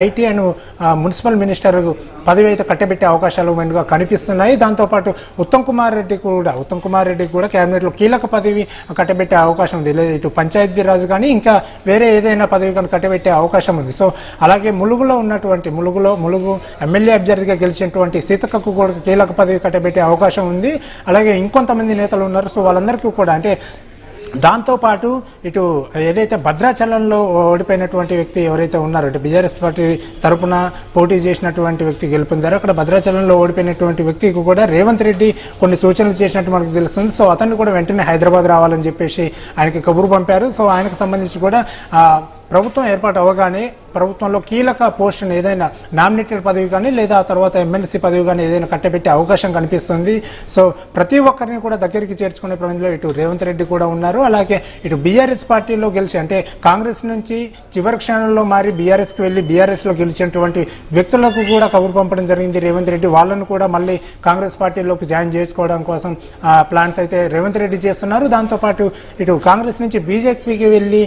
IT and municipal minister పదవి అయితే కట్టబెట్టే అవకాశాలు మెండుగా కనిపిస్తున్నాయి. దాంతోపాటు ఉత్తమ్ కుమార్ రెడ్డి కూడా క్యాబినెట్లో కీలక పదవి కట్టబెట్టే అవకాశం ఉంది. లేదా ఇటు పంచాయతీ రాజు కానీ ఇంకా వేరే ఏదైనా పదవి కానీ కట్టబెట్టే అవకాశం ఉంది. సో అలాగే ములుగు ఎమ్మెల్యే అభ్యర్థిగా గెలిచినటువంటి సీతక్కకు కూడా కీలక పదవి కట్టబెట్టే అవకాశం ఉంది. అలాగే ఇంకొంతమంది నేతలు ఉన్నారు. సో వాళ్ళందరికీ కూడా అంటే దాంతోపాటు ఇటు ఏదైతే భద్రాచలంలో ఓడిపోయినటువంటి వ్యక్తి ఎవరైతే ఉన్నారో అంటే బీఆర్ఎస్ పార్టీ తరఫున పోటీ చేసినటువంటి వ్యక్తి గెలుపొందారో అక్కడ భద్రాచలంలో ఓడిపోయినటువంటి వ్యక్తికి కూడా రేవంత్ రెడ్డి కొన్ని సూచనలు చేసినట్టు మనకు తెలుస్తుంది. సో అతన్ని కూడా వెంటనే హైదరాబాద్ రావాలని చెప్పేసి ఆయనకి కబురు పంపారు. సో ఆయనకు సంబంధించి కూడా ప్రభుత్వం ఏర్పాటు అవగానే ప్రభుత్వంలో కీలక పోస్టును ఏదైనా నామినేటెడ్ పదవి కానీ లేదా తర్వాత ఎమ్మెల్సీ పదవి కానీ ఏదైనా కట్టబెట్టే అవకాశం కనిపిస్తుంది. సో ప్రతి ఒక్కరిని కూడా దగ్గరికి చేర్చుకునే ప్రయత్నంలో ఇటు రేవంత్ రెడ్డి కూడా ఉన్నారు. అలాగే ఇటు బీఆర్ఎస్ పార్టీలో గెలిచి అంటే కాంగ్రెస్ నుంచి చివరి క్షణంలో మారి బీఆర్ఎస్కి వెళ్ళి బీఆర్ఎస్లో గెలిచినటువంటి వ్యక్తులకు కూడా కబురు పంపడం జరిగింది రేవంత్ రెడ్డి. వాళ్ళను కూడా మళ్ళీ కాంగ్రెస్ పార్టీలోకి జాయిన్ చేసుకోవడం కోసం ప్లాన్స్ అయితే రేవంత్ రెడ్డి చేస్తున్నారు. దాంతోపాటు ఇటు కాంగ్రెస్ నుంచి బీజేపీకి వెళ్ళి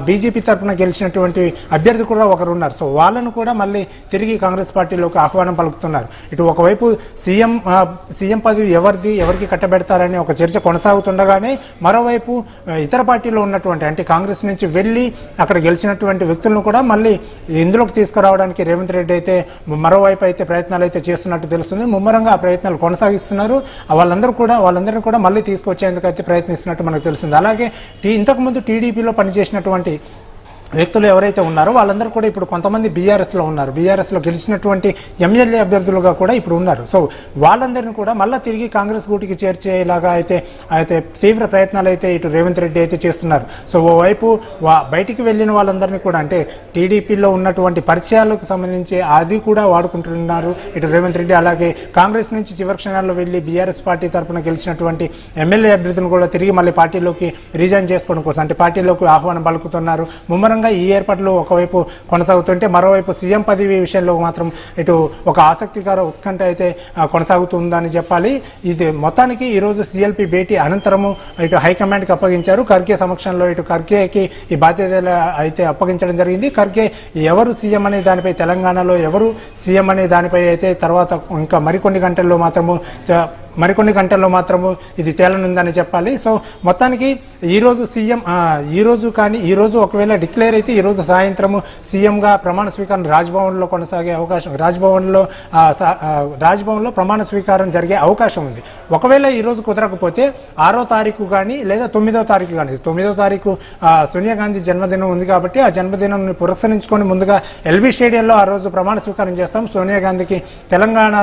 బీజేపీ తరఫున గెలిచినటువంటి అభ్యర్థి కూడా ఒకరు ఉన్నారు. సో వాళ్ళను కూడా మళ్ళీ తిరిగి కాంగ్రెస్ పార్టీలోకి ఆహ్వానం పలుకుతున్నారు. ఇటు ఒకవైపు సీఎం పదవి ఎవరికి కట్టబెడతారని ఒక చర్చ కొనసాగుతుండగానే మరోవైపు ఇతర పార్టీలో ఉన్నటువంటి అంటే కాంగ్రెస్ నుంచి వెళ్ళి అక్కడ గెలిచినటువంటి వ్యక్తులను కూడా మళ్ళీ ఇందులోకి తీసుకురావడానికి రేవంత్ రెడ్డి అయితే మరోవైపు అయితే ప్రయత్నాలు అయితే చేస్తున్నట్టు తెలుస్తుంది. ముమ్మరంగా ఆ ప్రయత్నాలు కొనసాగిస్తున్నారు. వాళ్ళందరినీ కూడా మళ్ళీ తీసుకొచ్చేందుకు అయితే ప్రయత్నిస్తున్నట్టు మనకు తెలిసింది. అలాగే ఇంతకుముందు టీడీపీలో పనిచేసినటువంటి వ్యక్తులు ఎవరైతే ఉన్నారో వాళ్ళందరూ కూడా ఇప్పుడు కొంతమంది బీఆర్ఎస్లో ఉన్నారు. బీఆర్ఎస్లో గెలిచినటువంటి ఎమ్మెల్యే అభ్యర్థులుగా కూడా ఇప్పుడు ఉన్నారు. సో వాళ్ళందరినీ కూడా మళ్ళీ తిరిగి కాంగ్రెస్ గూటికి చేర్చేలాగా అయితే తీవ్ర ప్రయత్నాలు అయితే ఇటు రేవంత్ రెడ్డి అయితే చేస్తున్నారు. సో ఓవైపు బయటికి వెళ్ళిన వాళ్ళందరినీ కూడా అంటే టీడీపీలో ఉన్నటువంటి పరిచయాలకు సంబంధించి అది కూడా వాడుకుంటున్నారు ఇటు రేవంత్ రెడ్డి. అలాగే కాంగ్రెస్ నుంచి చివరి క్షణాల్లో వెళ్ళి బీఆర్ఎస్ పార్టీ తరఫున గెలిచినటువంటి ఎమ్మెల్యే అభ్యర్థులను కూడా తిరిగి మళ్ళీ పార్టీలోకి రిజైన్ చేసుకోవడం కోసం అంటే పార్టీలోకి ఆహ్వానం పలుకుతున్నారు. ముమ్మరంగా ఈ ఏర్పాట్లు ఒకవైపు కొనసాగుతుంటే మరోవైపు సీఎం పదవి విషయంలో మాత్రం ఇటు ఒక ఆసక్తికర ఉత్కంఠ అయితే కొనసాగుతుందని చెప్పాలి. ఇది మొత్తానికి ఈరోజు సిఎల్పి భేటీ అనంతరము ఇటు హైకమాండ్కి అప్పగించారు. ఖర్గే సమక్షంలో ఇటు ఖర్గేకి ఈ బాధ్యతలు అయితే అప్పగించడం జరిగింది. ఖర్గే ఎవరు సీఎం అనే దానిపై తెలంగాణలో ఎవరు సీఎం అనే దానిపై అయితే తర్వాత ఇంకా మరికొన్ని గంటల్లో మాత్రము ఇది తేలనుందని చెప్పాలి. సో మొత్తానికి ఈరోజు ఒకవేళ డిక్లేర్ అయితే ఈరోజు సాయంత్రము సీఎంగా ప్రమాణ స్వీకారం రాజ్భవన్లో కొనసాగే అవకాశం రాజ్భవన్లో ప్రమాణ స్వీకారం జరిగే అవకాశం ఉంది. ఒకవేళ ఈరోజు కుదరకపోతే 6వ తారీఖు కానీ లేదా 9వ తారీఖు కానీ 9వ తారీఖు సోనియా గాంధీ జన్మదినం ఉంది కాబట్టి ఆ జన్మదినం పురస్కరించుకొని ముందుగా ఎల్బీ స్టేడియంలో ఆ రోజు ప్రమాణ స్వీకారం చేస్తాం. సోనియా గాంధీకి తెలంగాణ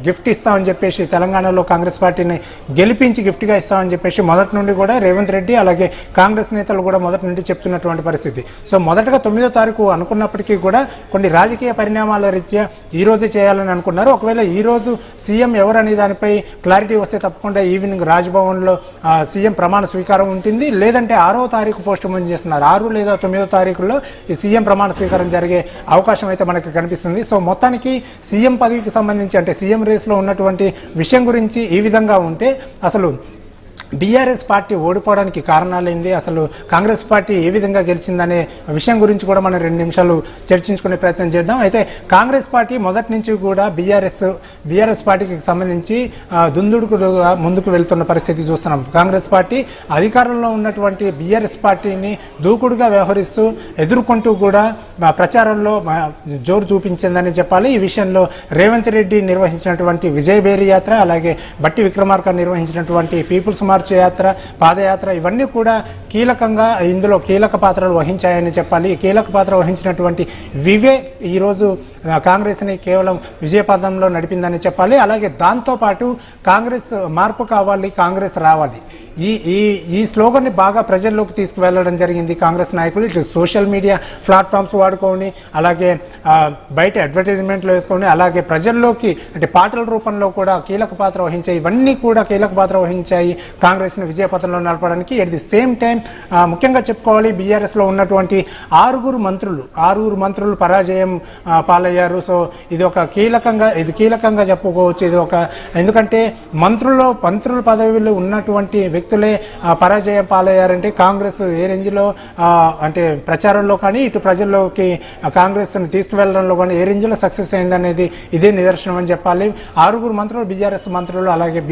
గిఫ్ట్ ఇస్తామని చెప్పేసి తెలంగాణలో కాంగ్రెస్ పార్టీని గెలిపించి గిఫ్ట్గా ఇస్తామని చెప్పేసి మొదటి నుండి కూడా రేవంత్ రెడ్డి అలాగే కాంగ్రెస్ నేతలు కూడా మొదటి నుండి చెప్తున్నటువంటి పరిస్థితి. సో మొదటగా 9వ తారీఖు అనుకున్నప్పటికీ కూడా కొన్ని రాజకీయ పరిణామాల రీత్యా ఈ రోజే చేయాలని అనుకున్నారు. ఒకవేళ ఈ రోజు సీఎం ఎవరనే దానిపై క్లారిటీ వస్తే తప్పకుండా ఈవినింగ్ రాజ్భవన్లో సీఎం ప్రమాణ స్వీకారం ఉంటుంది. లేదంటే 6వ తారీఖు పోస్ట్ పోన్ చేస్తున్నారు. 6 లేదా 9వ తారీఖుల్లో ఈ సీఎం ప్రమాణ స్వీకారం జరిగే అవకాశం అయితే మనకు కనిపిస్తుంది. సో మొత్తానికి సీఎం పదవికి సంబంధించి అంటే సీఎం రేస్లో ఉన్నటువంటి విషయం గురించి ఈ విధంగా ఉంటే అసలు బీఆర్ఎస్ పార్టీ ఓడిపోవడానికి కారణాలైంది, అసలు కాంగ్రెస్ పార్టీ ఏ విధంగా గెలిచిందనే విషయం గురించి కూడా మనం 2 నిమిషాలు చర్చించుకునే ప్రయత్నం చేద్దాం. అయితే కాంగ్రెస్ పార్టీ మొదటి నుంచి కూడా బీఆర్ఎస్ పార్టీకి సంబంధించి దుందుడుకుగా ముందుకు వెళ్తున్న పరిస్థితి చూస్తున్నాం. కాంగ్రెస్ పార్టీ అధికారంలో ఉన్నటువంటి బీఆర్ఎస్ పార్టీని దూకుడుగా వ్యవహరిస్తూ ఎదుర్కొంటూ కూడా ప్రచారంలో జోరు చూపించిందని చెప్పాలి. ఈ విషయంలో రేవంత్ రెడ్డి నిర్వహించినటువంటి విజయబేరి యాత్ర అలాగే బట్టి విక్రమార్క నిర్వహించినటువంటి పీపుల్స్ యాత్ర పాదయాత్ర ఇవన్నీ కూడా ఇందులో కీలక పాత్రలు వహించాయని చెప్పాలి. కీలక పాత్ర వహించినటువంటి వివే ఈరోజు కాంగ్రెస్ని కేవలం విజయపథంలో నడిపిందని చెప్పాలి. అలాగే దాంతోపాటు కాంగ్రెస్ మార్పు కావాలి, కాంగ్రెస్ రావాలి ఈ స్లోగన్ని బాగా ప్రజల్లోకి తీసుకువెళ్ళడం జరిగింది కాంగ్రెస్ నాయకులు. ఇటు సోషల్ మీడియా ప్లాట్ఫామ్స్ వాడుకొని అలాగే బయట అడ్వర్టైజ్మెంట్లో వేసుకొని అలాగే ప్రజల్లోకి అంటే పాటల రూపంలో కూడా కీలక పాత్ర వహించాయి. ఇవన్నీ కూడా కీలక పాత్ర వహించాయి కాంగ్రెస్ను విజయపథంలో నడపడానికి. ఎట్ ది సేమ్ టైం ముఖ్యంగా చెప్పుకోవాలి, బీఆర్ఎస్లో ఉన్నటువంటి ఆరుగురు మంత్రులు పరాజయం పాలయ్యారు. సో ఇది కీలకంగా చెప్పుకోవచ్చు. ఎందుకంటే మంత్రుల పదవిలో ఉన్నటువంటి వ్యక్తులే పరాజయం పాలయ్యారంటే కాంగ్రెస్ ఏ రేంజ్లో అంటే ప్రచారంలో కానీ ఇటు ప్రజల్లోకి కాంగ్రెస్ను తీసుకువెళ్ళడంలో కానీ ఏ రేంజ్లో సక్సెస్ అయిందనేది ఇదే నిదర్శనం అని చెప్పాలి. 6 మంత్రులు బీఆర్ఎస్ మంత్రులు, అలాగే